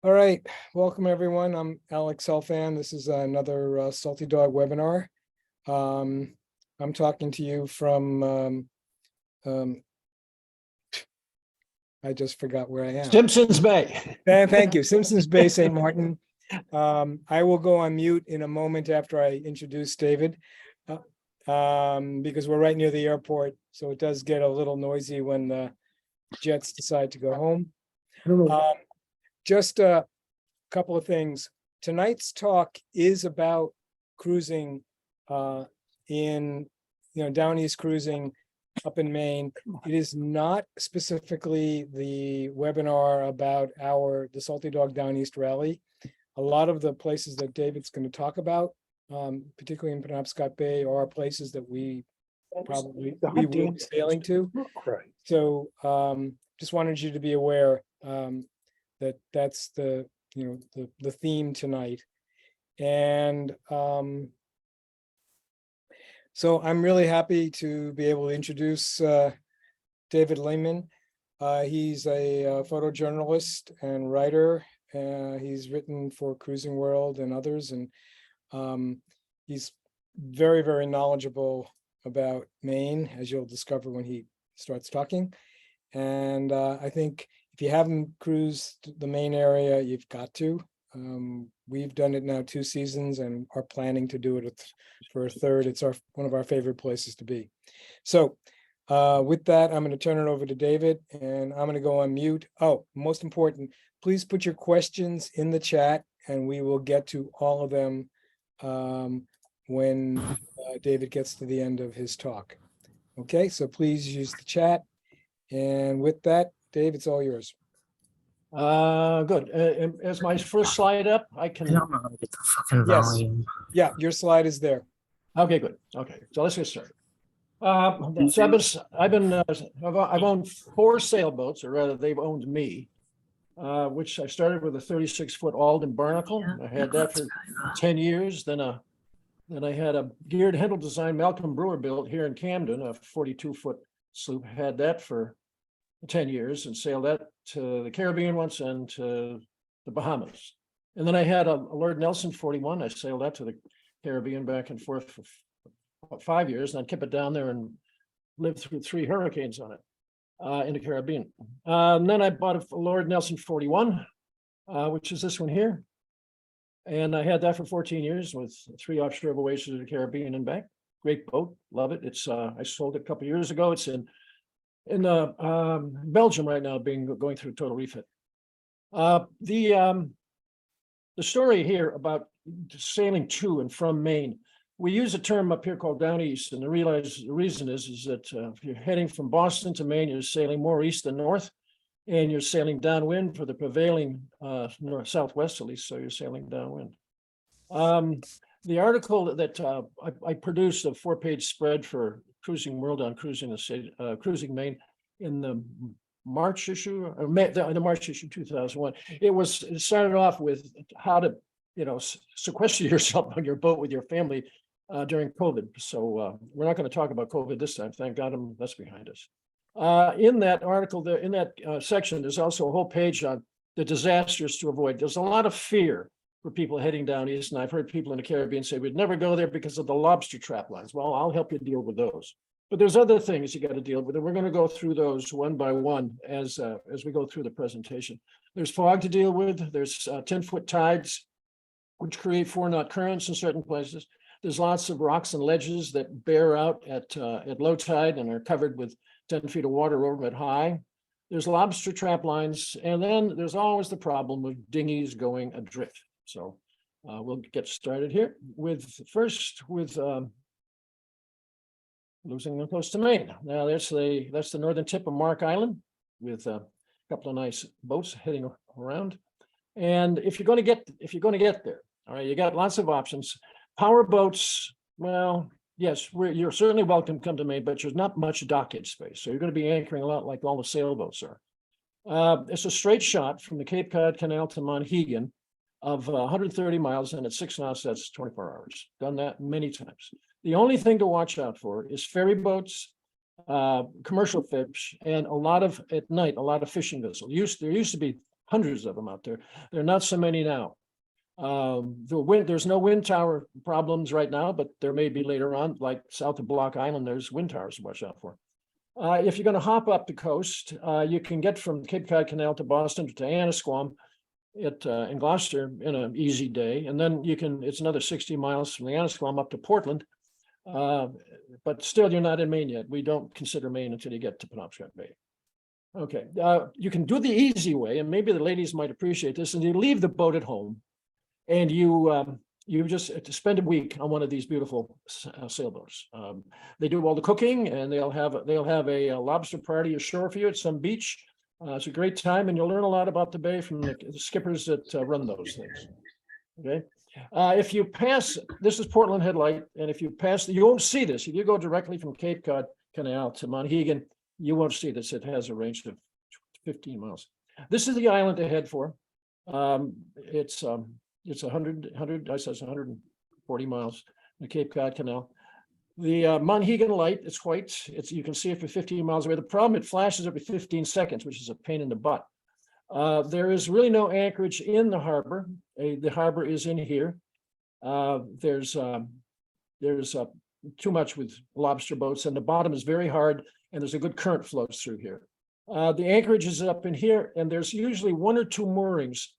All right, welcome everyone. I'm Alex Selfan. This is another Salty Dog webinar. I'm talking to you from, um, I just forgot where I am. Simpsons Bay. Thank you, Simpsons Bay, St. Martin. I will go on mute in a moment after I introduce David, because we're right near the airport, so it does get a little noisy when the jets decide to go home. Just a couple of things. Tonight's talk is about cruising down east cruising up in Maine. It is not specifically the webinar about the Salty Dog Down East Rally. A lot of the places that David's going to talk about, particularly in Penobscot Bay, are places that we will be sailing to. So just wanted you to be aware that that's the theme tonight. And so I'm really happy to be able to introduce David Lehman. He's a photojournalist and writer. He's written for Cruising World and others, and he's very, very knowledgeable about Maine, as you'll discover when he starts talking. And I think if you haven't cruised the Maine area, you've got to. We've done it now 2 seasons and are planning to do it for a third. It's one of our favorite places to be. So with that, I'm going to turn it over to David, and I'm going to go on mute. Oh, most important, please put your questions in the chat and we will get to all of them when David gets to the end of his talk. Okay, so please use the chat. And with that, Dave, it's all yours. Good. As my first slide up, I can. I don't know how to get the fucking Yes. volume. Yeah, your slide is there. Okay, good. Okay, so let's get started. So I've owned 4 sailboats, or rather, they've owned me. Which I started with a 36-foot Alden Barnacle. I had that for 10 years. Then I had a geared Hendel design Malcolm Brewer built here in Camden, a 42-foot sloop. Had that for 10 years and sailed that to the Caribbean once and to the Bahamas. And then I had a Lord Nelson 41. I sailed that to the Caribbean back and forth for about 5 years, and I kept it down there and lived through 3 hurricanes on it in the Caribbean. And then I bought a Lord Nelson 41, which is this one here. And I had that for 14 years with 3 offshore voyages to the Caribbean and back. Great boat, love it. It's I sold it a couple of years ago. It's in Belgium right now, going through total refit. The story here about sailing to and from Maine, we use a term up here called down east, and the reason is that if you're heading from Boston to Maine, you're sailing more east than north, and you're sailing downwind for the prevailing southwesterly, so you're sailing downwind. The article that I produced, a 4-page spread for Cruising World on cruising Maine in the March issue, or the March issue 2001. It started off with how to sequester yourself on your boat with your family during COVID. So we're not going to talk about COVID this time. Thank God that's behind us. In that article, in that section, there's also a whole page on the disasters to avoid. There's a lot of fear for people heading down east, and I've heard people in the Caribbean say we'd never go there because of the lobster trap lines. Well, I'll help you deal with those. But there's other things you got to deal with, and we're going to go through those one by one as we go through the presentation. There's fog to deal with. There's 10-foot tides, which create 4-knot currents in certain places. There's lots of rocks and ledges that bear out at low tide and are covered with 10 feet of water over at high. There's lobster trap lines, and then there's always the problem of dinghies going adrift. So we'll get started here with losing them close to Maine. Now that's the northern tip of Mark Island with a couple of nice boats heading around. And if you're going to get there, all right, you got lots of options. Power boats, well, yes, you're certainly welcome to come to Maine, but there's not much dockage space. So you're going to be anchoring a lot like all the sailboats are. It's a straight shot from the Cape Cod Canal to Monhegan of 130 miles, and at 6 knots, that's 24 hours. Done that many times. The only thing to watch out for is ferry boats, commercial fish, and at night, a lot of fishing vessels. There used to be hundreds of them out there. There are not so many now. There's no wind tower problems right now, but there may be later on, like south of Block Island, there's wind towers to watch out for. If you're going to hop up the coast, you can get from Cape Cod Canal to Boston to Annisquam in Gloucester in an easy day. And then it's another 60 miles from the Annisquam up to Portland. But still, you're not in Maine yet. We don't consider Maine until you get to Penobscot Bay. Okay, you can do the easy way, and maybe the ladies might appreciate this, and you leave the boat at home, and you just spend a week on one of these beautiful sailboats. They do all the cooking, and they'll have a lobster party ashore for you at some beach. It's a great time, and you'll learn a lot about the bay from the skippers that run those things. Okay. If you pass, this is Portland Head Light, and if you pass, you won't see this. If you go directly from Cape Cod Canal to Monhegan, you won't see this. It has a range of 15 miles. This is the island to head for. It's 100, I says 140 miles, the Cape Cod Canal. The Monhegan Light, it's white. You can see it for 15 miles away. The problem, it flashes every 15 seconds, which is a pain in the butt. There is really no anchorage in the harbor. The harbor is in here. There's too much with lobster boats, and the bottom is very hard, and there's a good current flows through here. The anchorage is up in here, and there's usually one or two moorings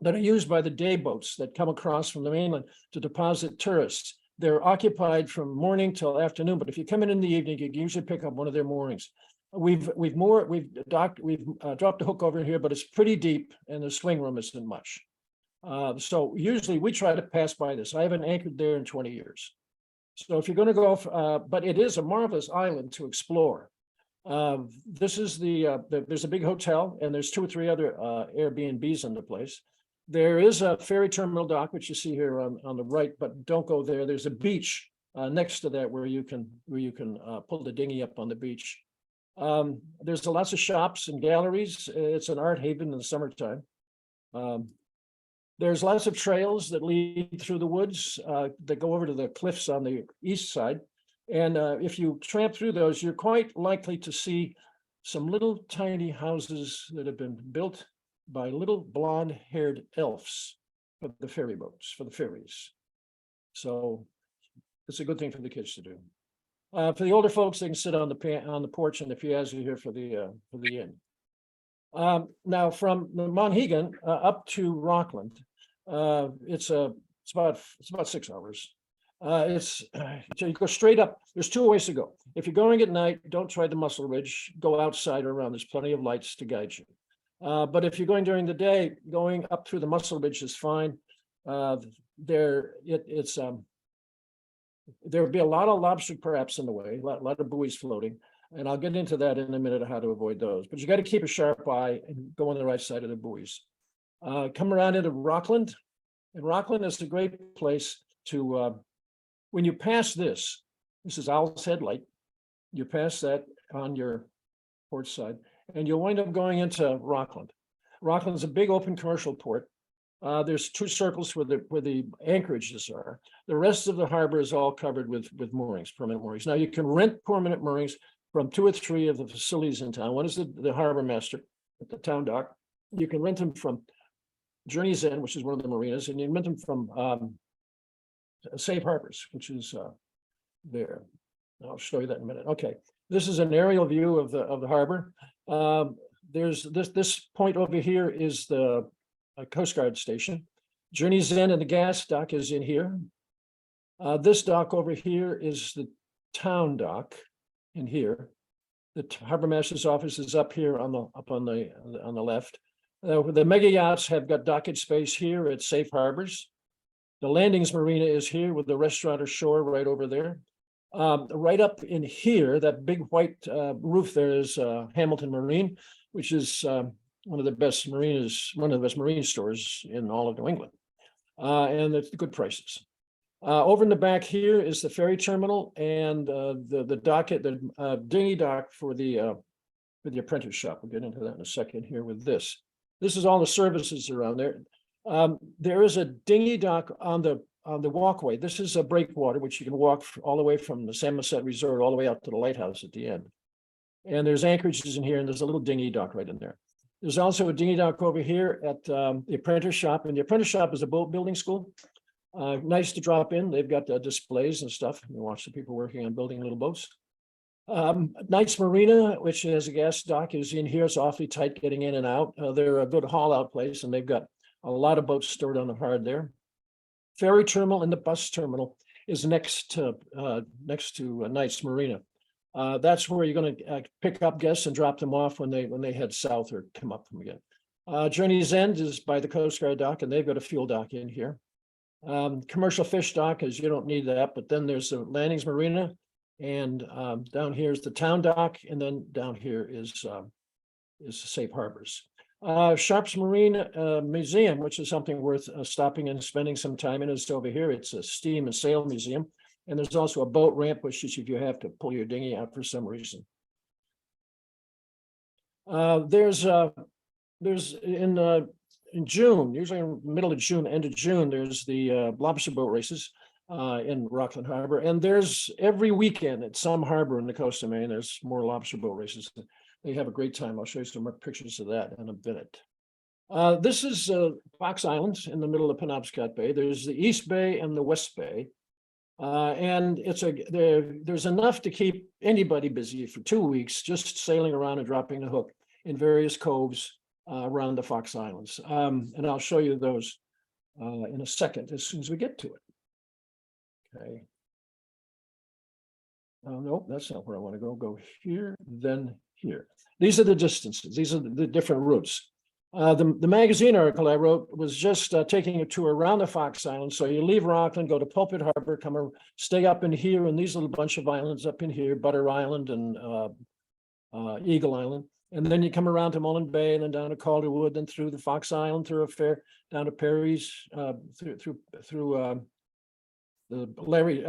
that are used by the day boats that come across from the mainland to deposit tourists. They're occupied from morning till afternoon, but if you come in the evening, you can usually pick up one of their moorings. We've dropped a hook over here, but it's pretty deep, and the swing room isn't much. So usually we try to pass by this. I haven't anchored there in 20 years. So if you're going to go, but it is a marvelous island to explore. This is there's a big hotel, and there's 2 or 3 other Airbnbs in the place. There is a ferry terminal dock, which you see here on the right, but don't go there. There's a beach next to that where you can pull the dinghy up on the beach. There's lots of shops and galleries. It's an art haven in the summertime. There's lots of trails that lead through the woods that go over to the cliffs on the east side. And if you tramp through those, you're quite likely to see some little tiny houses that have been built by little blonde-haired elves for the ferry boats, for the ferries. So it's a good thing for the kids to do. For the older folks, they can sit on the porch, and the piazza here for the inn. Now from Monhegan up to Rockland, it's about 6 hours. So you go straight up. There's 2 ways to go. If you're going at night, don't try the Muscle Ridge. Go outside or around. There's plenty of lights to guide you. But if you're going during the day, going up through the Muscle Ridge is fine. There'll be a lot of lobster traps in the way, a lot of buoys floating, and I'll get into that in a minute of how to avoid those. But you got to keep a sharp eye and go on the right side of the buoys. Come around into Rockland, and Rockland is a great place to. When you pass this is Owl's Head Light. You pass that on your port side, and you'll wind up going into Rockland. Rockland's a big open commercial port. There's 2 circles where the anchorages are. The rest of the harbor is all covered with moorings, permanent moorings. Now you can rent permanent moorings from 2 or 3 of the facilities in town. One is the harbor master at the town dock. You can rent them from Journey's End, which is one of the marinas, and you can rent them from Safe Harbors, which is there. I'll show you that in a minute. Okay, this is an aerial view of the harbor. There's this point over here is the Coast Guard station. Journey's End and the gas dock is in here. This dock over here is the town dock in here. The harbor master's office is up here on the left. The mega yachts have got dockage space here at Safe Harbors. The Landings Marina is here with the restaurant ashore right over there. Right up in here, that big white roof there is Hamilton Marine, which is one of the best marinas, one of the best marine stores in all of New England. And it's good prices. Over in the back here is the ferry terminal and the docket, the dinghy dock for the apprentice shop. We'll get into that in a second here with this. This is all the services around there. There is a dinghy dock on the walkway. This is a breakwater, which you can walk all the way from the Samoset Resort all the way out to the lighthouse at the end. And there's anchorages in here, and there's a little dinghy dock right in there. There's also a dinghy dock over here at the apprentice shop, and the apprentice shop is a boat building school. Nice to drop in. They've got displays and stuff. You watch the people working on building little boats. Knights Marina, which has a gas dock, is in here. It's awfully tight getting in and out. They're a good haul out place, and they've got a lot of boats stored on the hard there. Ferry terminal and the bus terminal is next to Knights Marina. That's where you're going to pick up guests and drop them off when they head south or come up from again. Journey's End is by the Coast Guard dock, and they've got a fuel dock in here. Commercial fish dock, as you don't need that, but then there's the Landings Marina, and down here is the town dock, and then down here is Safe Harbors. Sharps Marine Museum, which is something worth stopping and spending some time in, is over here. It's a steam and sail museum. And there's also a boat ramp, which is if you have to pull your dinghy out for some reason. There's in June, usually in the middle of June, end of June, there's the lobster boat races in Rockland Harbor. And there's every weekend at some harbor in the coast of Maine, there's more lobster boat races. They have a great time. I'll show you some more pictures of that in a minute. This is Fox Island in the middle of Penobscot Bay. There's the East Bay and the West Bay. And there's enough to keep anybody busy for 2 weeks, just sailing around and dropping the hook in various coves around the Fox Islands. And I'll show you those in a second, as soon as we get to it. Okay. No, that's not where I want to go. Go here, then here. These are the distances. These are the different routes. The magazine article I wrote was just taking a tour around the Fox Islands. So you leave Rockland, go to Pulpit Harbor, stay up in here, and these little bunch of islands up in here, Butter Island and Eagle Island. And then you come around to Mullen Bay, and then down to Calderwood, then through the Fox Island, through a fair, down to Perry's, through the Larry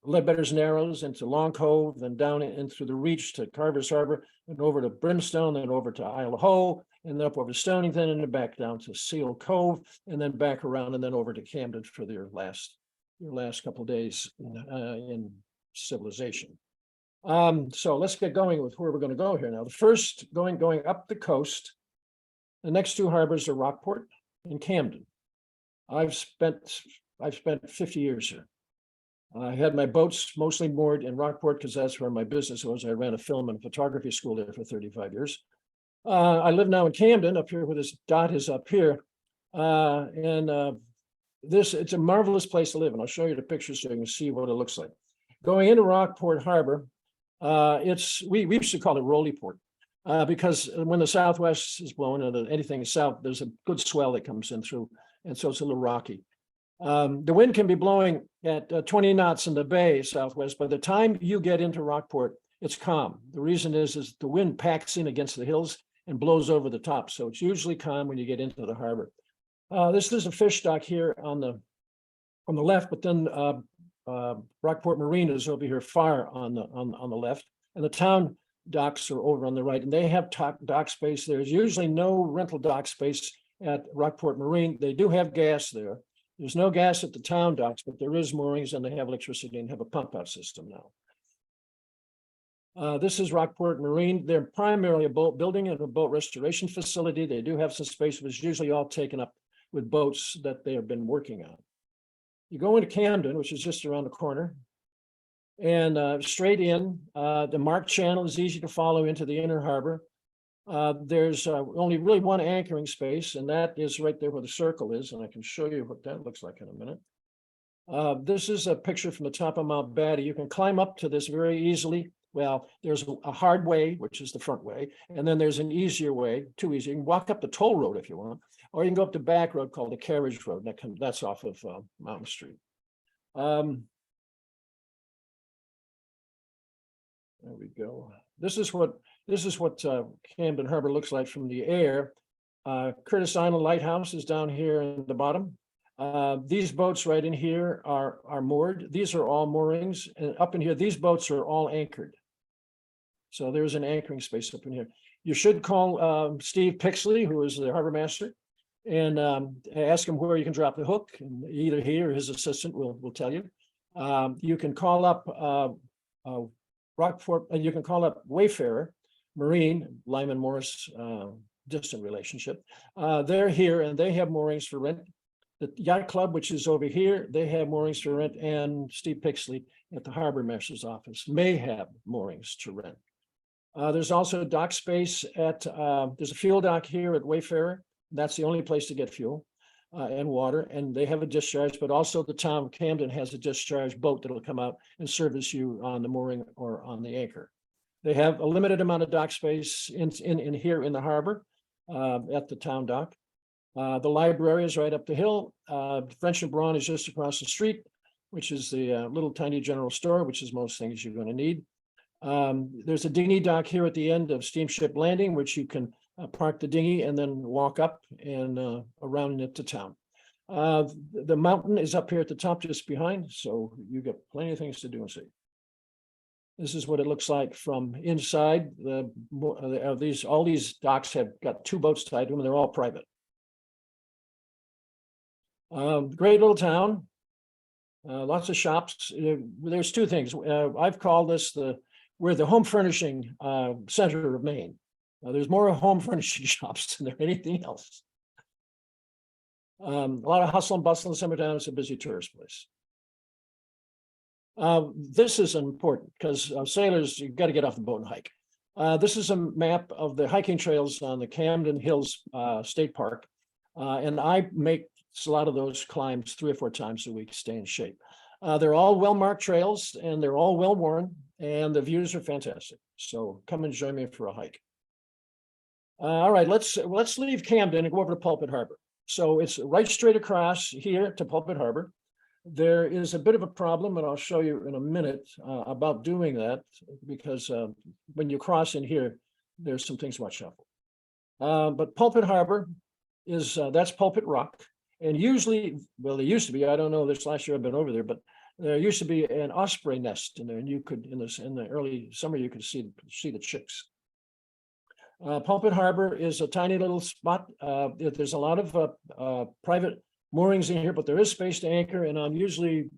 Ledbetter's Narrows into Long Cove, then down in through the Reach to Carver's Harbor, and over to Brimstone, then over to Isle of Hoe, and then up over Stonington, and then back down to Seal Cove, and then back around, and then over to Camden for your last couple of days in civilization. So let's get going with where we're going to go here now. The first going up the coast, the next two harbors are Rockport and Camden. I've spent 50 years here. I had my boats mostly moored in Rockport because that's where my business was. I ran a film and photography school there for 35 years. I live now in Camden, up here where this dot is up here. It's a marvelous place to live. And I'll show you the pictures so you can see what it looks like. Going into Rockport Harbor, we used to call it Rolyport because when the southwest is blowing and anything south, there's a good swell that comes in through. And so it's a little rocky. The wind can be blowing at 20 knots in the bay southwest. By the time you get into Rockport, it's calm. The reason is the wind packs in against the hills and blows over the top. So it's usually calm when you get into the harbor. This is a fish dock here on the left, but then Rockport Marina is over here far on the left, and the town docks are over on the right, and they have dock space. There's usually no rental dock space at Rockport Marine. They do have gas there. There's no gas at the town docks, but there is moorings, and they have electricity and have a pump out system now. This is Rockport Marine. They're primarily a boat building and a boat restoration facility. They do have some space, but it's usually all taken up with boats that they have been working on. You go into Camden, which is just around the corner, and straight in. The Mark Channel is easy to follow into the inner harbor. There's only really one anchoring space, and that is right there where the circle is, and I can show you what that looks like in a minute. This is a picture from the top of Mount Batty. You can climb up to this very easily. Well, there's a hard way, which is the front way, and then there's an easier way, too easy. You can walk up the toll road if you want, or you can go up the back road called the Carriage Road. That's off of Mountain Street. There we go. This is what Camden Harbor looks like from the air. Curtis Island Lighthouse is down here in the bottom. These boats right in here are moored. These are all moorings, and up in here, these boats are all anchored. So there's an anchoring space up in here. You should call Steve Pixley, who is the harbor master, and ask him where you can drop the hook. And either he or his assistant will tell you. You can call up Rockport, and you can call up Wayfarer Marine, Lyman Morris distant relationship. They're here and they have moorings for rent. The yacht club, which is over here, they have moorings for rent, and Steve Pixley at the harbor master's office may have moorings to rent. There's also a dock space at, there's a fuel dock here at Wayfarer. That's the only place to get fuel and water, and they have a discharge, but also the town of Camden has a discharge boat that'll come out and service you on the mooring or on the anchor. They have a limited amount of dock space in here in the harbor at the town dock. The library is right up the hill. French and Braun is just across the street, which is the little tiny general store, which is most things you're going to need. There's a dinghy dock here at the end of Steamship Landing, which you can park the dinghy and then walk up and around it to town. The mountain is up here at the top just behind, so you get plenty of things to do and see. This is what it looks like from inside. All these docks have got 2 boats tied to them, and they're all private. Great little town. Lots of shops. There's 2 things. I've called this we're the home furnishing center of Maine. There's more home furnishing shops than there anything else. A lot of hustle and bustle in the summertime. It's a busy tourist place. This is important because sailors, you've got to get off the boat and hike. This is a map of the hiking trails on the Camden Hills State Park. And I make a lot of those climbs 3 or 4 times a week to stay in shape. They're all well-marked trails and they're all well-worn and the views are fantastic. So come and join me for a hike. All right, let's leave Camden and go over to Pulpit Harbor. So it's right straight across here to Pulpit Harbor. There is a bit of a problem, and I'll show you in a minute about doing that, because when you cross in here, there's some things to watch out for. But Pulpit Harbor is, that's Pulpit Rock. And usually, well, there used to be, I don't know, this last year I've been over there, but there used to be an osprey nest in there, and you could, in the early summer, you could see the chicks. Pulpit Harbor is a tiny little spot. There's a lot of private moorings in here, but there is space to anchor. And on usually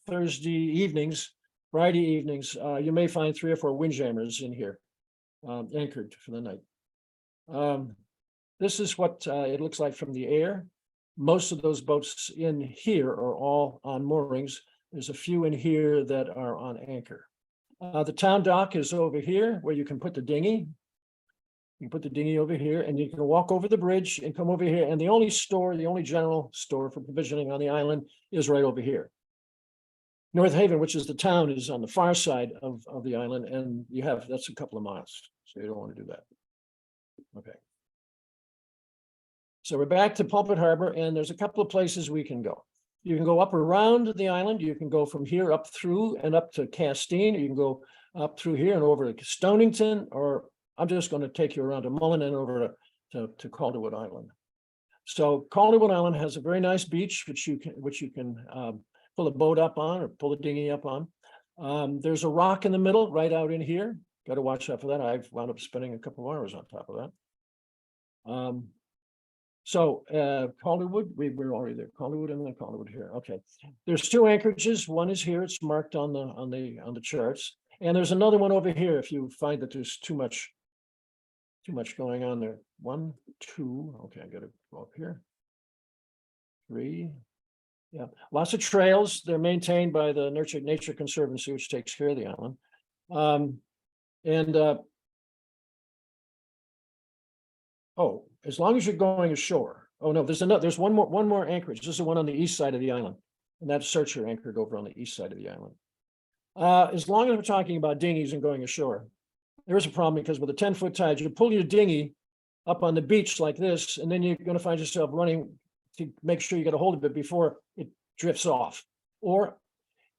Thursday evenings, Friday evenings, you may find 3 or 4 windjammers in here, anchored for the night. This is what it looks like from the air. Most of those boats in here are all on moorings. There's a few in here that are on anchor. The town dock is over here where you can put the dinghy. You can put the dinghy over here and you can walk over the bridge and come over here. And the only general store for provisioning on the island is right over here. North Haven, which is the town, is on the far side of the island, and that's a couple of miles. So you don't want to do that. Okay. So we're back to Pulpit Harbor, and there's a couple of places we can go. You can go up around the island. You can go from here up through and up to Castine. You can go up through here and over to Stonington, or I'm just going to take you around to Mullen and over to Calderwood Island. So Calderwood Island has a very nice beach, which you can pull a boat up on or pull a dinghy up on. There's a rock in the middle right out in here. Got to watch out for that. I've wound up spending a couple of hours on top of that. So Calderwood, we're already there. Calderwood and then Calderwood here. Okay. There's 2 anchorages. One is here. It's marked on the charts. And there's another one over here if you find that there's too much going on there. 1, 2. Okay, I got to go up here. 3. Yeah, lots of trails. They're maintained by the Nature Conservancy, which takes care of the island. Oh, as long as you're going ashore. Oh no, there's one more anchorage. This is the one on the east side of the island, and that's Searcher anchored over on the east side of the island. As long as we're talking about dinghies and going ashore, there is a problem because with a 10-foot tide, you pull your dinghy up on the beach like this, and then you're going to find yourself running to make sure you get a hold of it before it drifts off. Or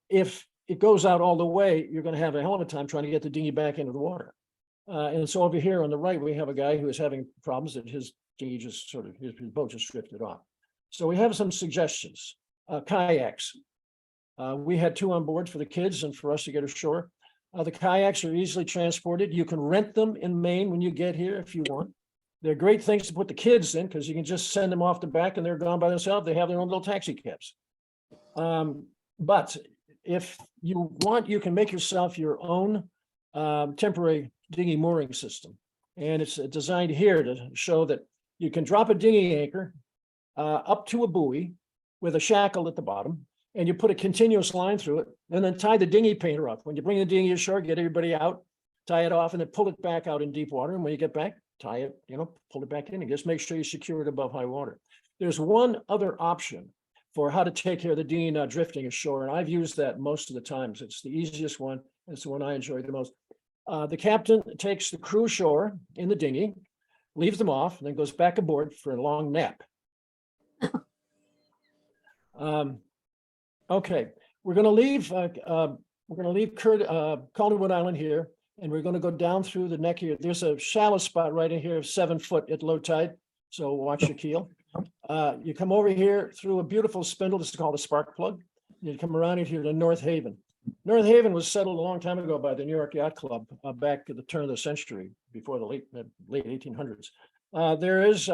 if it goes out all the way, you're going to have a hell of a time trying to get the dinghy back into the water. And so over here on the right, we have a guy who is having problems that his dinghy just his boat just drifted off. So we have some suggestions. Kayaks. We had 2 on board for the kids and for us to get ashore. The kayaks are easily transported. You can rent them in Maine when you get here if you want. They're great things to put the kids in because you can just send them off the back and they're gone by themselves. They have their own little taxi cabs. But if you want, you can make yourself your own temporary dinghy mooring system. And it's designed here to show that you can drop a dinghy anchor up to a buoy with a shackle at the bottom, and you put a continuous line through it, and then tie the dinghy painter up. When you bring the dinghy ashore, get everybody out, tie it off, and then pull it back out in deep water. And when you get back, tie it, pull it back in, and just make sure you secure it above high water. There's one other option for how to take care of the dinghy not drifting ashore, and I've used that most of the times. It's the easiest one. It's the one I enjoy the most. The captain takes the crew ashore in the dinghy, leaves them off, and then goes back aboard for a long nap. Okay, we're going to leave. Calderwood Island here, and we're going to go down through the neck here. There's a shallow spot right in here, 7 foot at low tide. So watch your keel. You come over here through a beautiful spindle. This is called a spark plug. You come around in here to North Haven. North Haven was settled a long time ago by the New York Yacht Club back at the turn of the century, before the late 1800s. There is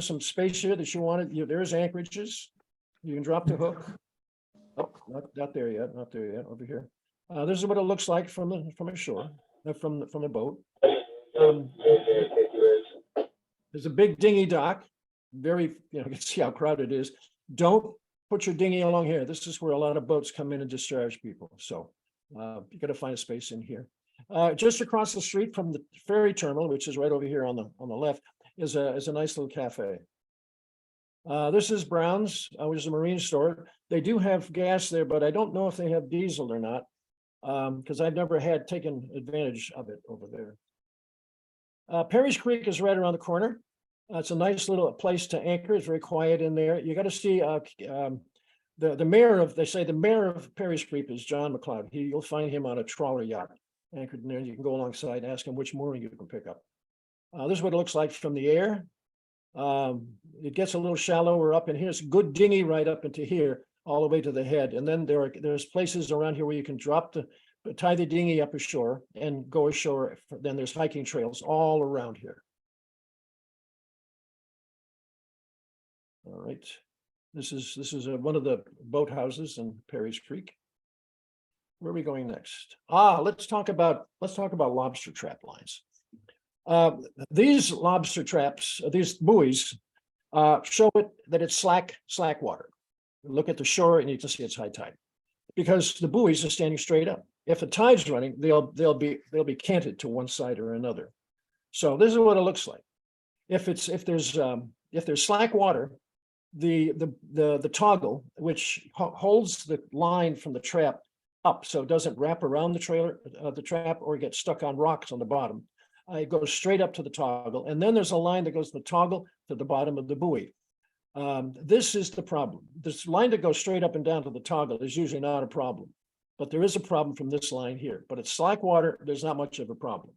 some space here that you wanted. There is anchorages. You can drop the hook. Oh, not there yet. Not there yet. Over here. This is what it looks like from a shore, from a boat. There's a big dinghy dock. Very, you can see how crowded it is. Don't put your dinghy along here. This is where a lot of boats come in and discharge people. So you got to find a space in here. Just across the street from the ferry terminal, which is right over here on the left, is a nice little cafe. This is Brown's, which is a marine store. They do have gas there, but I don't know if they have diesel or not, because I've never taken advantage of it over there. Perry's Creek is right around the corner. It's a nice little place to anchor. It's very quiet in there. You got to see the mayor of, they say the mayor of Perry's Creek is John McLeod. You'll find him on a trawler yacht anchored in there. You can go alongside and ask him which mooring you can pick up. This is what it looks like from the air. It gets a little shallower up in here. It's a good dinghy right up into here, all the way to the head. And then there's places around here where you can tie the dinghy up ashore and go ashore. Then there's hiking trails all around here. All right. This is one of the boathouses in Perry's Creek. Where are we going next? Let's talk about lobster trap lines. These lobster traps, these buoys, show it that it's slack water. Look at the shore and you can see it's high tide, because the buoys are standing straight up. If the tide's running, they'll be canted to one side or another. So this is what it looks like. If there's slack water, the toggle, which holds the line from the trap up so it doesn't wrap around the trap or get stuck on rocks on the bottom. It goes straight up to the toggle, and then there's a line that goes from the toggle to the bottom of the buoy. This is the problem. This line that goes straight up and down to the toggle is usually not a problem, but there is a problem from this line here. But it's slack water, there's not much of a problem.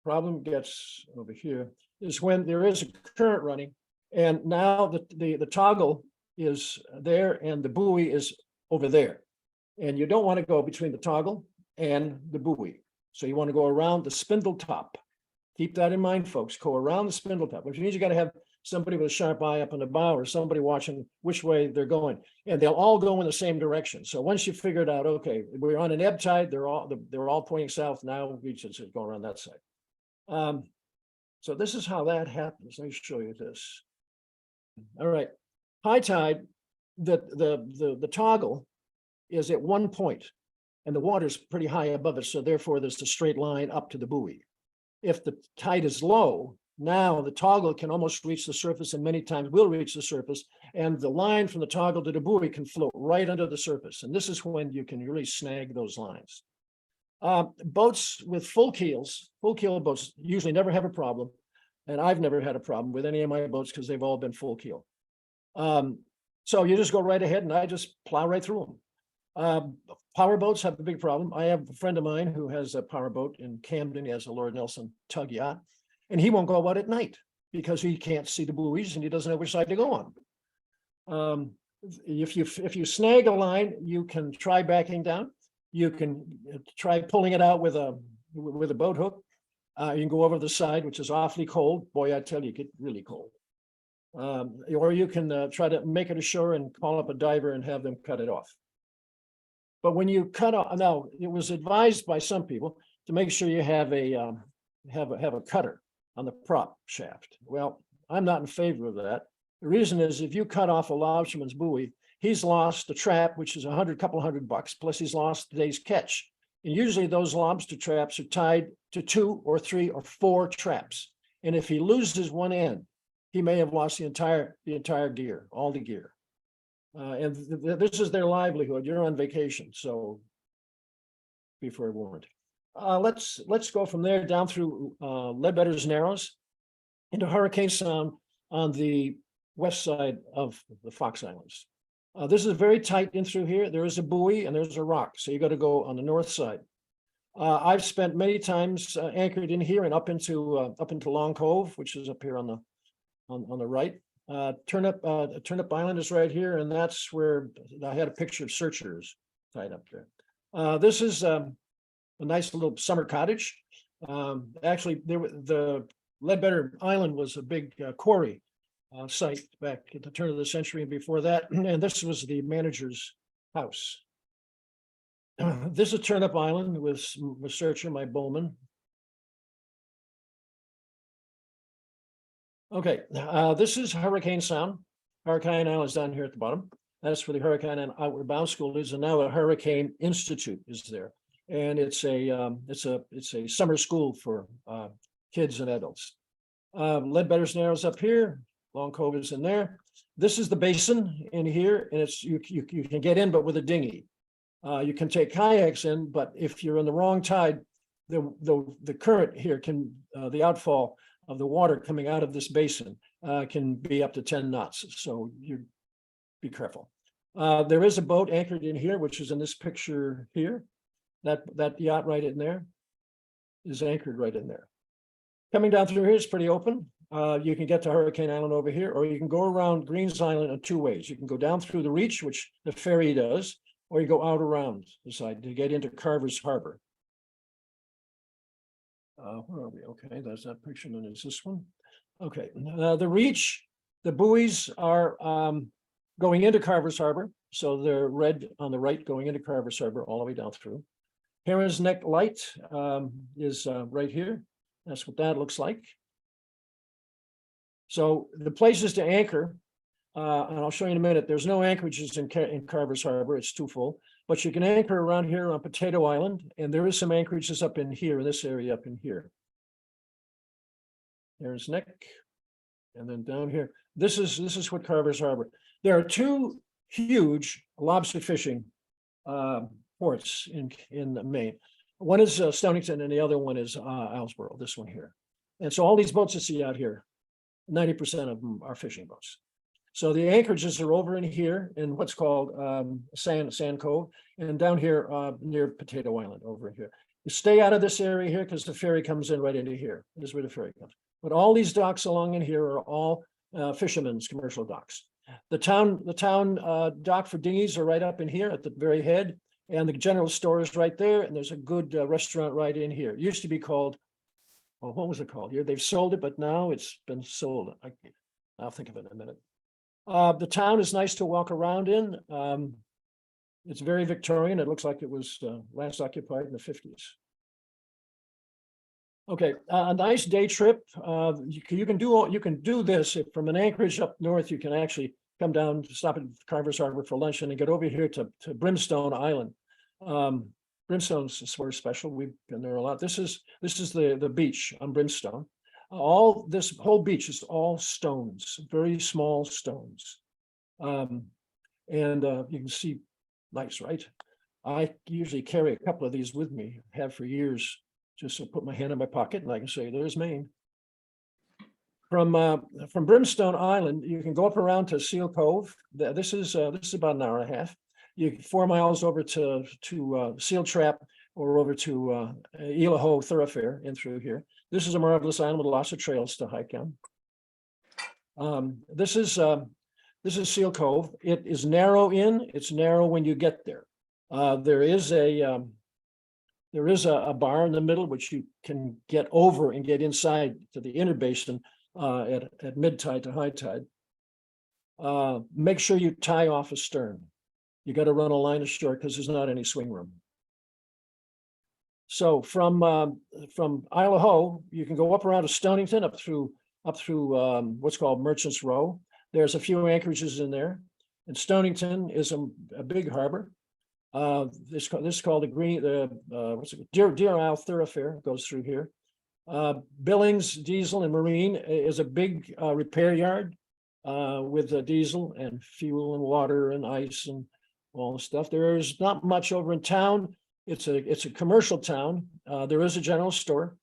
Problem gets over here is when there is a current running, and now the toggle is there and the buoy is over there. And you don't want to go between the toggle and the buoy. So you want to go around the spindle top. Keep that in mind, folks. Go around the spindle top, which means you got to have somebody with a sharp eye up in the bow or somebody watching which way they're going. And they'll all go in the same direction. So once you figure it out, okay, we're on an ebb tide, they're all pointing south. Now we should go around that side. So this is how that happens. Let me show you this. All right. High tide, the toggle is at one point, and the water's pretty high above it, so therefore there's a straight line up to the buoy. If the tide is low, now the toggle can almost reach the surface, and many times will reach the surface, and the line from the toggle to the buoy can float right under the surface, and this is when you can really snag those lines. Boats with full keel boats usually never have a problem, and I've never had a problem with any of my boats because they've all been full keel. So you just go right ahead, and I just plow right through them. Power boats have a big problem. I have a friend of mine who has a power boat in Camden. He has a Lord Nelson tug yacht, and he won't go out at night because he can't see the buoys and he doesn't know which side to go on. If you snag a line, you can try backing down. You can try pulling it out with a boat hook. You can go over the side, which is awfully cold. Boy, I tell you, it gets really cold. Or you can try to make it ashore and call up a diver and have them cut it off. But when you cut off, now it was advised by some people to make sure you have a have a cutter on the prop shaft. Well, I'm not in favor of that. The reason is if you cut off a lobsterman's buoy, he's lost the trap, which is couple $100, plus he's lost today's catch. And usually those lobster traps are tied to 2 or 3 or 4 traps. And if he loses one end, he may have lost the entire gear, all the gear. And this is their livelihood. You're on vacation, so be forewarned. Let's go from there down through Ledbetter's Narrows into Hurricane Sound on the west side of the Fox Islands. This is very tight in through here. There is a buoy and there's a rock, so you got to go on the north side. I've spent many times anchored in here and up into Long Cove, which is up here on the right. Turnip Island is right here, and that's where I had a picture of searchers tied up there. This is a nice little summer cottage. Actually, the Ledbetter Island was a big quarry site back at the turn of the century and before that, and this was the manager's house. This is Turnip Island with Searcher, my bowman. Okay, this is Hurricane Sound. Hurricane Island is down here at the bottom. That's where the Hurricane and Outward Bound School is, and now a Hurricane Institute is there. And it's a summer school for kids and adults. Ledbetter's Narrows up here. Long Cove is in there. This is the basin in here, and it's you can get in, but with a dinghy. You can take kayaks in, but if you're in the wrong tide, the current here can the outfall of the water coming out of this basin can be up to 10 knots. So you be careful. There is a boat anchored in here, which is in this picture here. That yacht right in there is anchored right in there. Coming down through here is pretty open. You can get to Hurricane Island over here, or you can go around Greens Island in 2 ways. You can go down through the reach, which the ferry does, or you go out around the side to get into Carver's Harbor. Where are we? Okay, that's that picture, and is this one. Okay, the reach, the buoys are going into Carver's Harbor, so they're red on the right going into Carver's Harbor all the way down through. Heron's Neck Light is right here. That's what that looks like. So the places to anchor, and I'll show you in a minute, there's no anchorages in Carver's Harbor, it's too full, but you can anchor around here on Potato Island, and there is some anchorages up in here, in this area up in here. There's Neck, and then down here. This is what Carver's Harbor. There are 2 huge lobster fishing ports in Maine. One is Stonington, and the other one is Islesboro, this one here. And so all these boats you see out here, 90% of them are fishing boats. So the anchorages are over in here in what's called Sand Cove, and down here near Potato Island over here. You stay out of this area here because the ferry comes in right into here. This is where the ferry comes. But all these docks along in here are all fishermen's commercial docks. The town dock for dinghies are right up in here at the very head, and the general store is right there, and there's a good restaurant right in here. It used to be called, well, what was it called here? They've sold it, but now it's been sold. I'll think of it in a minute. The town is nice to walk around in. It's very Victorian. It looks like it was last occupied in the 50s. Okay, a nice day trip. You can do this from an anchorage up north. You can actually come down, stop at Carver's Harbor for lunch, and then get over here to Brimstone Island. Brimstone's sort of special. We've been there a lot. This is the beach on Brimstone. This whole beach is all stones, very small stones. And you can see, nice, right? I usually carry a couple of these with me, have for years, just to put my hand in my pocket and I can say, there's Maine. From Brimstone Island, you can go up around to Seal Cove. This is about an hour and a half. You 4 miles over to Seal Trap, or over to Elaho Thoroughfare in through here. This is a marvelous island with lots of trails to hike on. This is Seal Cove. It is narrow it's narrow when you get there. There is a bar in the middle which you can get over and get inside to the inner basin at mid-tide to high tide. Make sure you tie off astern. You got to run a line ashore because there's not any swing room. So from Isle of Ho, you can go up around to Stonington, up through what's called Merchants Row. There's a few anchorages in there. And Stonington is a big harbor. This is called what's it, Deer Isle Thoroughfare goes through here. Billings Diesel and Marine is a big repair yard with diesel and fuel and water and ice and all the stuff. There is not much over in town. It's a commercial town. There is a general store.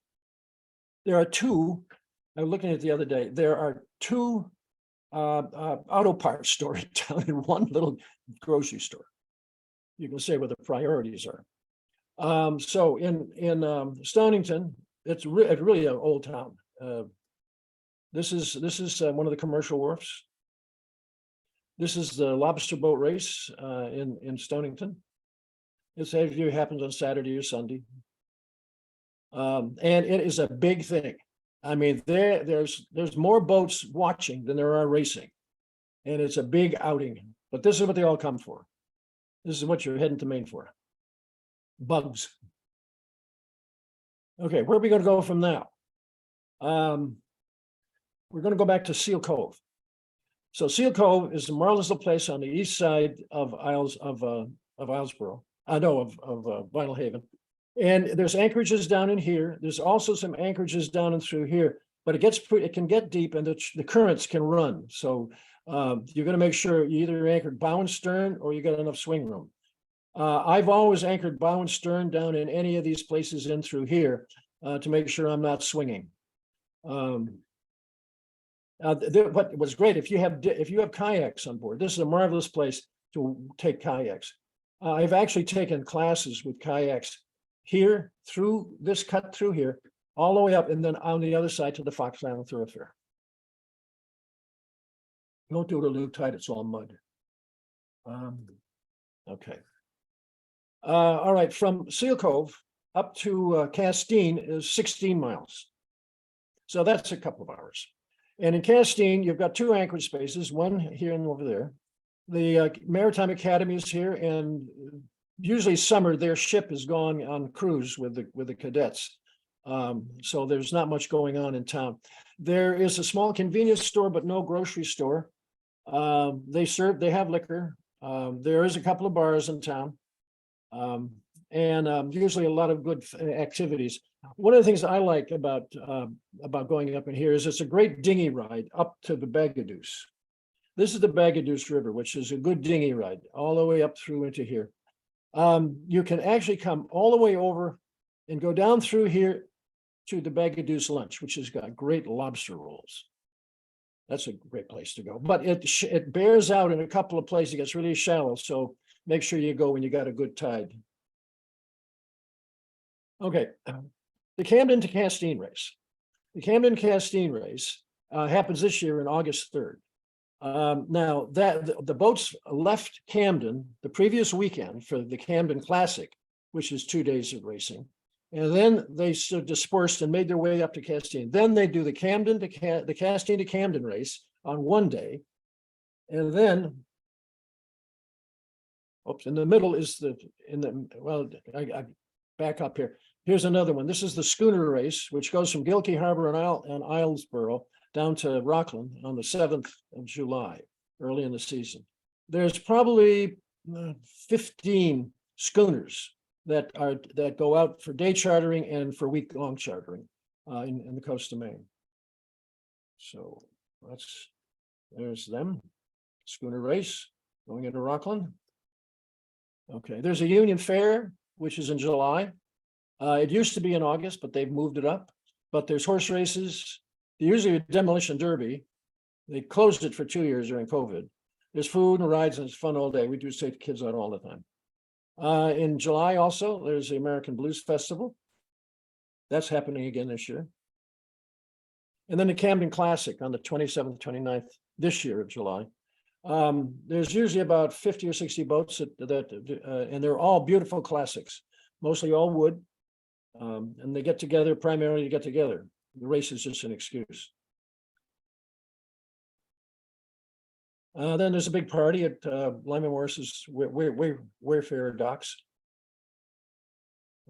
There are two. I was looking at it the other day. There are two auto parts stores in town and one little grocery store. You can say what the priorities are. So in Stonington, it's really an old town. This is one of the commercial wharfs. This is the lobster boat race in Stonington. It usually happens on Saturday or Sunday. And it is a big thing. I mean, there's more boats watching than there are racing. And it's a big outing. But this is what they all come for. This is what you're heading to Maine for. Bugs. Okay, where are we going to go from now? We're going to go back to Seal Cove. So Seal Cove is a marvelous little place on the east side of Islesboro. Of Vinyl Haven. And there's anchorages down in here. There's also some anchorages down and through here, but it can get deep and the currents can run. So you're going to make sure you either anchored bow and stern or you got enough swing room. I've always anchored bow and stern down in any of these places in through here to make sure I'm not swinging. What was great, if you have kayaks on board, this is a marvelous place to take kayaks. I've actually taken classes with kayaks here through this cut through here, all the way up and then on the other side to the Fox Island Thoroughfare. Don't do it a little tight, it's all mud. Okay. All right, from Seal Cove up to Castine is 16 miles. So that's a couple of hours. And in Castine, you've got two anchorage spaces, one here and over there. The Maritime Academy is here, and usually summer their ship is gone on cruise with the cadets. So there's not much going on in town. There is a small convenience store, but no grocery store. They have liquor. There is a couple of bars in town. And usually a lot of good activities. One of the things I like about going up in here is it's a great dinghy ride up to the Bagaduce. This is the Bagaduce River, which is a good dinghy ride all the way up through into here. You can actually come all the way over and go down through here to the Bagaduce Lunch, which has got great lobster rolls. That's a great place to go. But it bears out in a couple of places. It gets really shallow, so make sure you go when you got a good tide. Okay, the Camden to Castine race. The Camden Castine race happens this year on August 3rd. Now that the boats left Camden the previous weekend for the Camden Classic, which is 2 days of racing, and then they dispersed and made their way up to Castine. Then they do the Castine to Camden race on one day, and then, oops, in the middle is I back up here. Here's another one. This is the schooner race, which goes from Gilkey Harbor and Islesboro down to Rockland on the 7th of July, early in the season. There's probably 15 schooners that go out for day chartering and for week-long chartering in the coast of Maine. So there's them, schooner race going into Rockland. Okay, there's a Union Fair, which is in July. It used to be in August, but they've moved it up. But there's horse races. Usually a demolition derby. They closed it for 2 years during COVID. There's food and rides, and it's fun all day. We do take kids out all the time. In July also, there's the American Blues Festival. That's happening again this year. And then the Camden Classic on the 27th, 29th this year of July. There's usually about 50 or 60 boats and they're all beautiful classics, mostly all wood. And they get together primarily to get together. The race is just an excuse. Then there's a big party at Lyman Morris's Wayfarer Docks.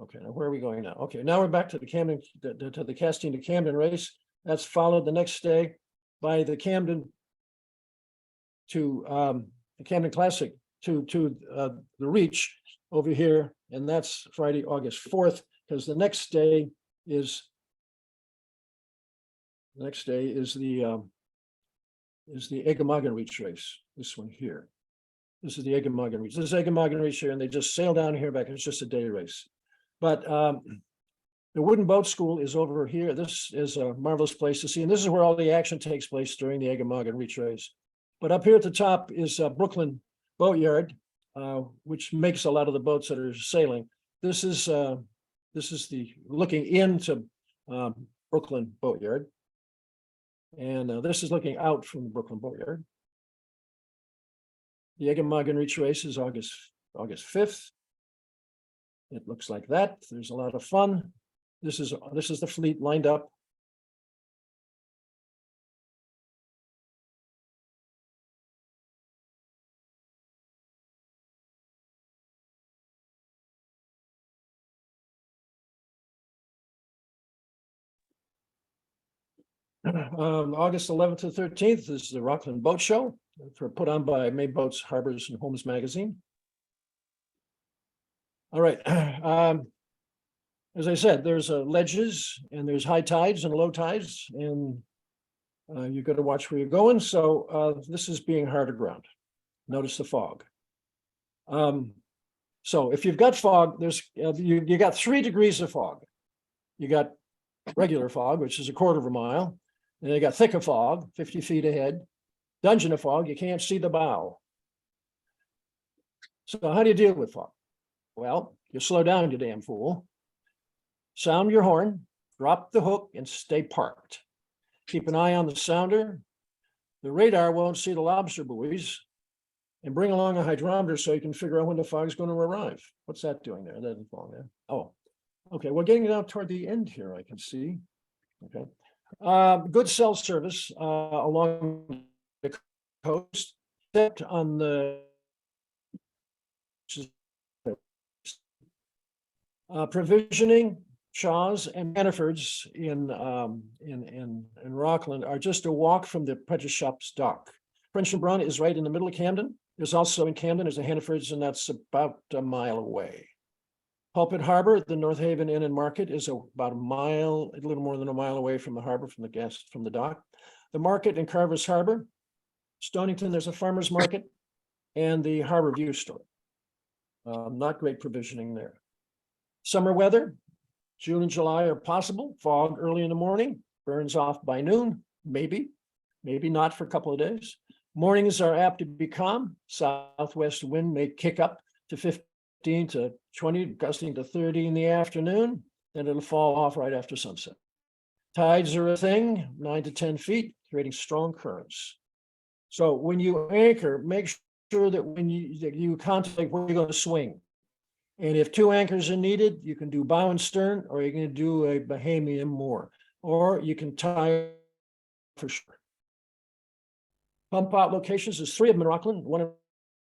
Okay, now where are we going now? Okay, now we're back to the Camden, to the Castine to Camden race. That's followed the next day by the Camden to the Camden Classic to the Reach over here, and that's Friday, August 4th, because the next day is the Eggemogan Reach race. This one here. This is the Eggemogan Reach. This is Eggemogan Reach here, and they just sail down here back. It's just a day race. But the Wooden Boat School is over here. This is a marvelous place to see, and this is where all the action takes place during the Eggemogan Reach race. But up here at the top is Brooklyn Boatyard, which makes a lot of the boats that are sailing. This is the looking into Brooklyn Boatyard, and this is looking out from the Brooklyn Boatyard. The Eggemogan Reach race is August 5th. It looks like that. There's a lot of fun. This is the fleet lined up. August 11th to 13th is the Rockland Boat Show, put on by Maine Boats, Harbors, and Homes magazine. All right. As I said, there's ledges and there's high tides and low tides, and you got to watch where you're going. So this is being hard aground. Notice the fog. So if you've got fog, there's you got 3 degrees of fog. You got regular fog, which is 1/4 of a mile. And you got thicker fog, 50 feet ahead. Dungeon of fog, you can't see the bow. So how do you deal with fog? Well, you slow down, you damn fool. Sound your horn, drop the hook, and stay parked. Keep an eye on the sounder. The radar won't see the lobster buoys. And bring along a hydrometer so you can figure out when the fog's going to arrive. What's that doing there? That doesn't fall there. Oh, okay. We're getting down toward the end here, I can see. Okay. Good cell service along the coast, except on the provisioning. Shaws and Hannafords in Rockland are just a walk from the Prentice Shops dock. French and Brown is right in the middle of Camden. There's also in Camden, there's a Hannafords, and that's about a mile away. Pulpit Harbor, the North Haven Inn and Market, is about a little more than a mile away from the harbor, from the dock. The market in Carver's Harbor. Stonington, there's a farmer's market, and the Harbor View store. Not great provisioning there. Summer weather, June and July are possible. Fog early in the morning, burns off by noon, maybe not for a couple of days. Mornings are apt to be calm. Southwest wind may kick up to 15 to 20, gusting to 30 in the afternoon. Then it'll fall off right after sunset. Tides are a thing, 9 to 10 feet, creating strong currents. So when you anchor, make sure that when you contemplate where you're going to swing. And if 2 anchors are needed, you can do bow and stern, or you can do a Bahamian moor, or you can tie for sure. Pump out locations, there's 3 of them in Rockland, 1 in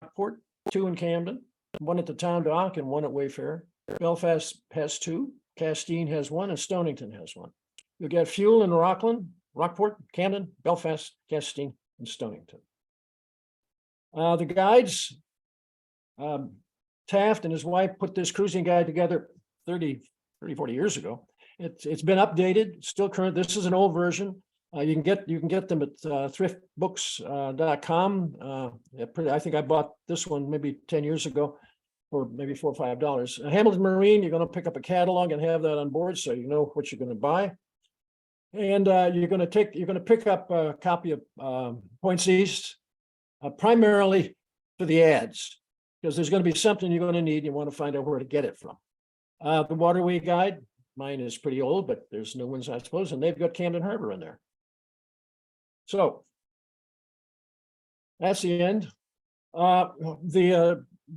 Rockport, 2 in Camden, 1 at the town dock, and 1 at Wayfair. Belfast has 2, Castine has 1, and Stonington has 1. You'll get fuel in Rockland, Rockport, Camden, Belfast, Castine, and Stonington. The guides, Taft and his wife put this cruising guide together 40 years ago. It's been updated, still current. This is an old version. You can get them at thriftbooks.com. I think I bought this one maybe 10 years ago for maybe $4 or $5. Hamilton Marine, you're going to pick up a catalog and have that on board so you know what you're going to buy. And you're going to pick up a copy of Points East, primarily for the ads, because there's going to be something you're going to need. You want to find out where to get it from. The Waterway Guide, mine is pretty old, but there's new ones, I suppose, and they've got Camden Harbor in there. So that's the end.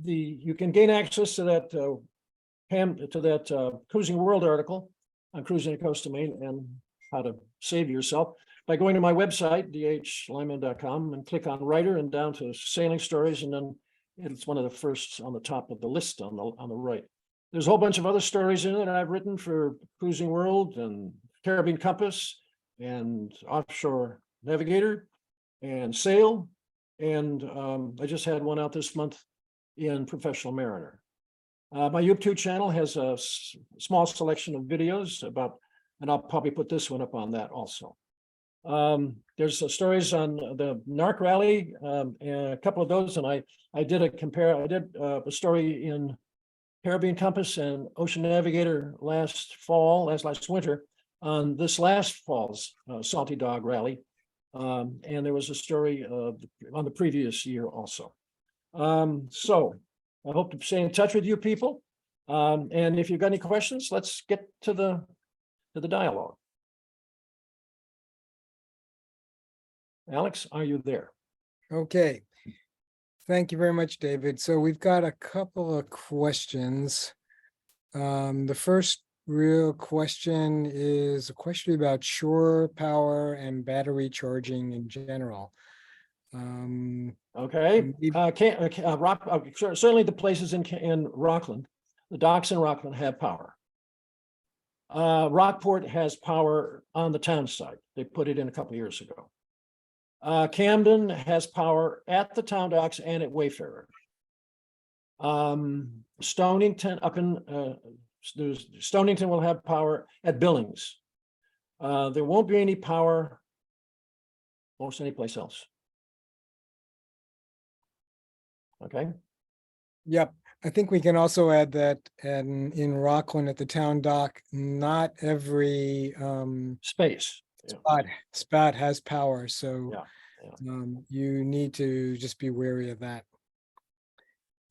You can gain access to that Cruising World article on cruising the coast of Maine and how to save yourself by going to my website, dhlyman.com, and click on writer and down to sailing stories, and then it's one of the first on the top of the list on the right. There's a whole bunch of other stories in it I've written for Cruising World and Caribbean Compass and Offshore Navigator and Sail. And I just had one out this month in Professional Mariner. My YouTube channel has a small selection of videos about, and I'll probably put this one up on that also. There's stories on the NARC rally, and a couple of those, and I did a story in Caribbean Compass and Ocean Navigator last winter on this last fall's Salty Dog Rally. And there was a story on the previous year also. So I hope to stay in touch with you people. And if you've got any questions, let's get to the dialogue. Alex, are you there? Okay. Thank you very much, David. So we've got a couple of questions. The first real question is a question about shore power and battery charging in general. Okay, certainly the places in Rockland, the docks in Rockland have power. Rockport has power on the town side. They put it in a couple of years ago. Camden has power at the town docks and at Wayfarer. Stonington Stonington will have power at Billings. There won't be any power almost any place else. Okay. Yep. I think we can also add that in Rockland at the town dock, not every Space. spot has power. So Yeah. you need to just be wary of that.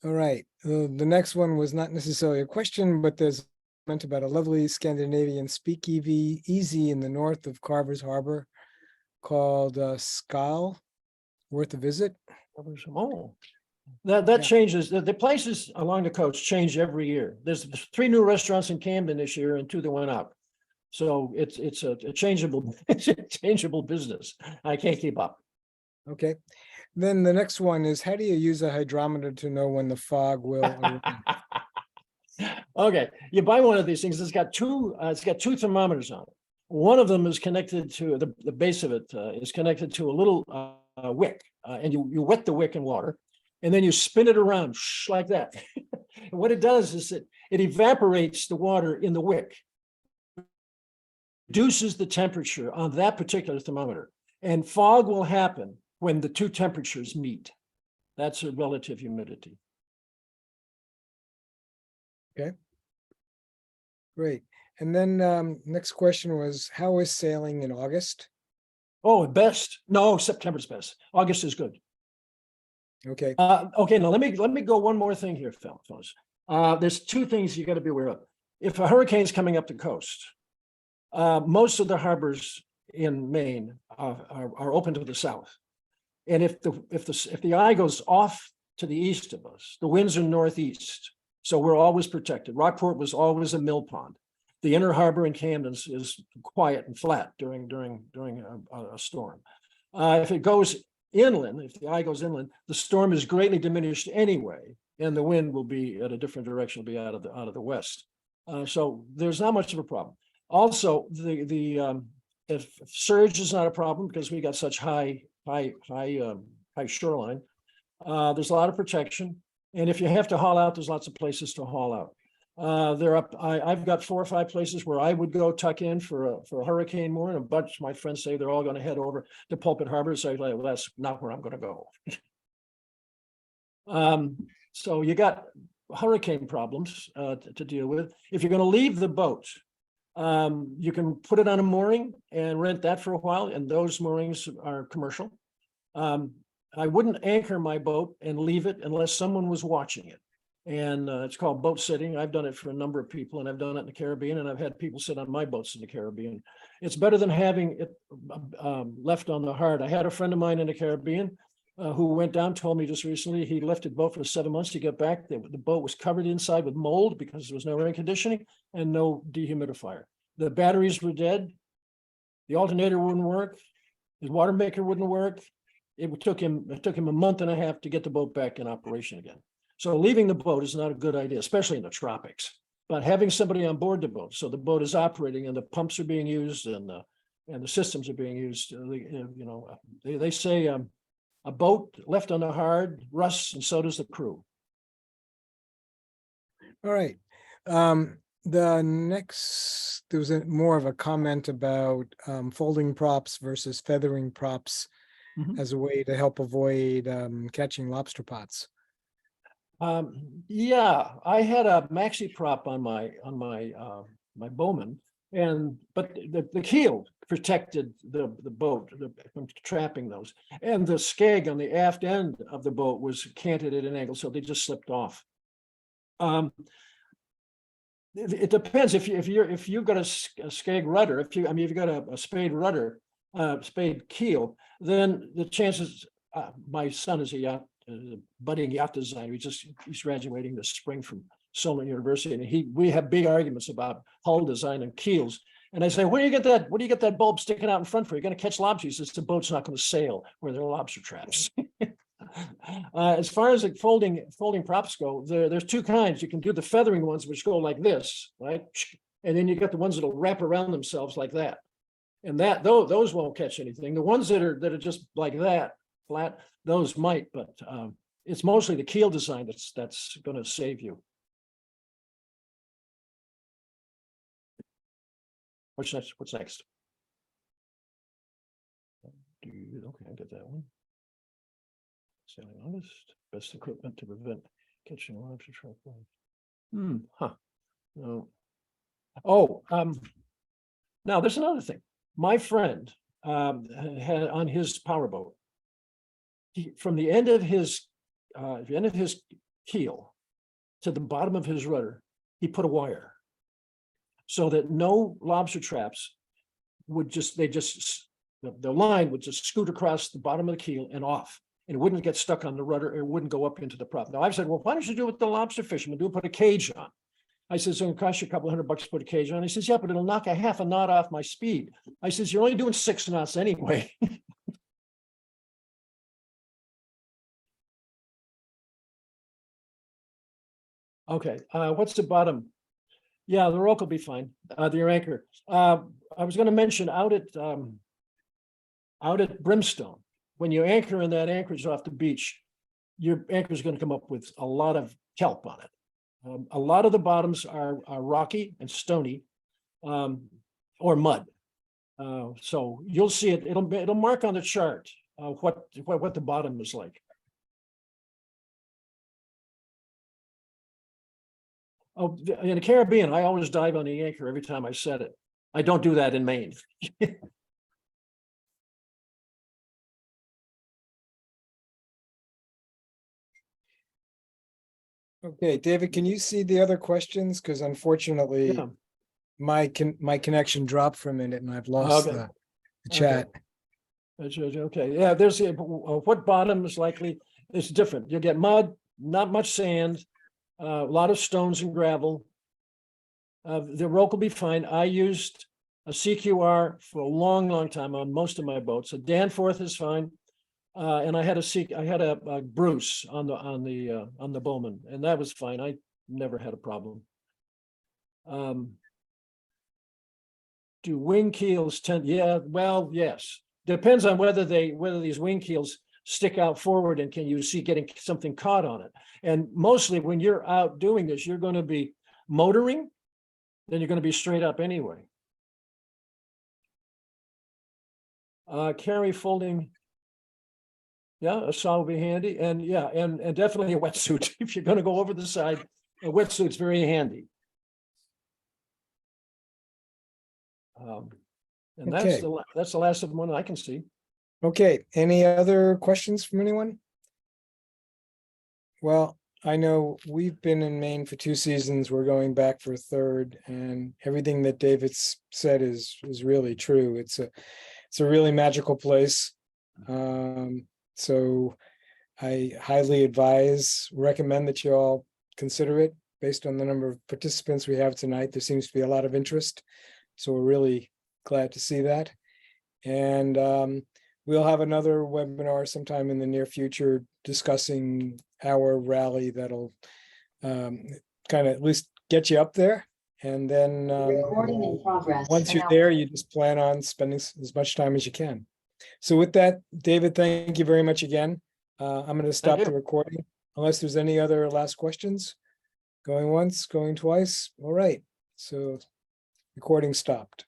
All right. The next one was not necessarily a question, but there's a comment about a lovely Scandinavian speakeasy in the north of Carver's Harbor called Skal, worth a visit. Oh, that changes. The places along the coast change every year. There's 3 new restaurants in Camden this year and 2 that went out. So it's a changeable, it's a changeable business. I can't keep up. Okay. Then the next one is, how do you use a hydrometer to know when the fog will arrive? Okay, you buy one of these things. It's got two thermometers on it. One of them is connected to the base of it is connected to a little wick, and you wet the wick in water, and then you spin it around like that. And what it does is it evaporates the water in the wick, reduces the temperature on that particular thermometer, and fog will happen when the 2 temperatures meet. That's a relative humidity. Okay. Great. And then next question was, how is sailing in August? Oh, best? No, September's best. August is good. Okay. Okay, now let me go one more thing here, fellas. There's 2 things you got to be aware of. If a hurricane's coming up the coast, most of the harbors in Maine are open to the south. And if the eye goes off to the east of us, the winds are northeast, so we're always protected. Rockport was always a mill pond. The inner harbor in Camden is quiet and flat during a storm. If it goes inland, if the eye goes inland, the storm is greatly diminished anyway, and the wind will be at a different direction, will be out of the west. So there's not much of a problem. Also, if surge is not a problem because we got such high shoreline. There's a lot of protection, and if you have to haul out, there's lots of places to haul out. I've got 4 or 5 places where I would go tuck in for a hurricane more, and a bunch of my friends say they're all going to head over to Pulpit Harbor. So I'm like, well, that's not where I'm going to go. So you got hurricane problems to deal with. If you're going to leave the boat, you can put it on a mooring and rent that for a while, and those moorings are commercial. I wouldn't anchor my boat and leave it unless someone was watching it. And it's called boat sitting. I've done it for a number of people, and I've done it in the Caribbean, and I've had people sit on my boats in the Caribbean. It's better than having it left on the hard. I had a friend of mine in the Caribbean who went down, told me just recently, he left his boat for 7 months to get back. The boat was covered inside with mold because there was no air conditioning and no dehumidifier. The batteries were dead. The alternator wouldn't work. His water maker wouldn't work. It took him a month and a half to get the boat back in operation again. So leaving the boat is not a good idea, especially in the tropics. but having somebody on board the boat, so the boat is operating and the pumps are being used and the systems are being used. They say a boat left on the hard rusts, and so does the crew. All right. The next, there was more of a comment about folding props versus feathering props Mhm. as a way to help avoid catching lobster pots. Yeah, I had a maxi prop on my my Bowman, but the keel protected the boat from trapping those, and the skeg on the aft end of the boat was canted at an angle, so they just slipped off. It depends if you've got a skeg rudder, if you've got a spade rudder, spade keel, then the chances. My son is a budding yacht designer. He's graduating this spring from Solon University, and we have big arguments about hull design and keels. And I say, what do you get that bulb sticking out in front for? You're going to catch lobster. He says the boat's not going to sail where there are lobster traps. As far as like folding props go, there's two kinds. You can do the feathering ones, which go like this, right? And then you got the ones that'll wrap around themselves like that. And those won't catch anything. The ones that are just like that, flat, those might, but it's mostly the keel design that's going to save you. What's next? Okay, I get that one. Sailing honest, best equipment to prevent catching lobster trap. No. Oh, now there's another thing. My friend had on his powerboat, from the end of his keel to the bottom of his rudder, he put a wire so that no lobster traps would the line would just scoot across the bottom of the keel and off, and it wouldn't get stuck on the rudder. It wouldn't go up into the prop. Now I've said, well, why don't you do it with the lobster fishermen? Put a cage on. I said, so it'll cost you a couple $100 to put a cage on. He says, yeah, but it'll knock a half a knot off my speed. I says, you're only doing 6 knots anyway. Okay, what's the bottom? Yeah, the rope will be fine. The anchor. I was going to mention out at Brimstone, when you anchor in that anchorage off the beach, your anchor is going to come up with a lot of kelp on it. A lot of the bottoms are rocky and stony, or mud. So you'll see it. It'll mark on the chart what the bottom is like. Oh, in the Caribbean, I always dive on the anchor every time I set it. I don't do that in Maine. Okay, David, can you see the other questions? Because unfortunately, Yeah. my connection dropped for a minute and I've lost Okay. the chat. Okay, yeah, there's what bottom is likely. It's different. You'll get mud, not much sand, a lot of stones and gravel. The rope will be fine. I used a CQR for a long time on most of my boats. A Danforth is fine, and I had a Bruce on the Bowman, and that was fine. I never had a problem. Do wing keels tend? Yeah, well, yes. Depends on whether these wing keels stick out forward and can you see getting something caught on it. And mostly when you're out doing this, you're going to be motoring, then you're going to be straight up anyway. Carry folding. Yeah, a saw will be handy, and yeah, and definitely a wetsuit. If you're going to go over the side, a wetsuit's very handy. And Okay. that's the last of the one I can see. Okay, any other questions from anyone? Well, I know we've been in Maine for 2 seasons. We're going back for a third, and everything that David's said is really true. It's a really magical place. So I highly recommend that you all consider it based on the number of participants we have tonight. There seems to be a lot of interest. So we're really glad to see that. And we'll have another webinar sometime in the near future discussing our rally that'll kind of at least get you up there. And then Recording in progress. once you're there, you just plan on spending as much time as you can. So with that, David, thank you very much again. I'm going to stop you. the recording unless there's any other last questions. Going once, going twice. All right. So recording stopped.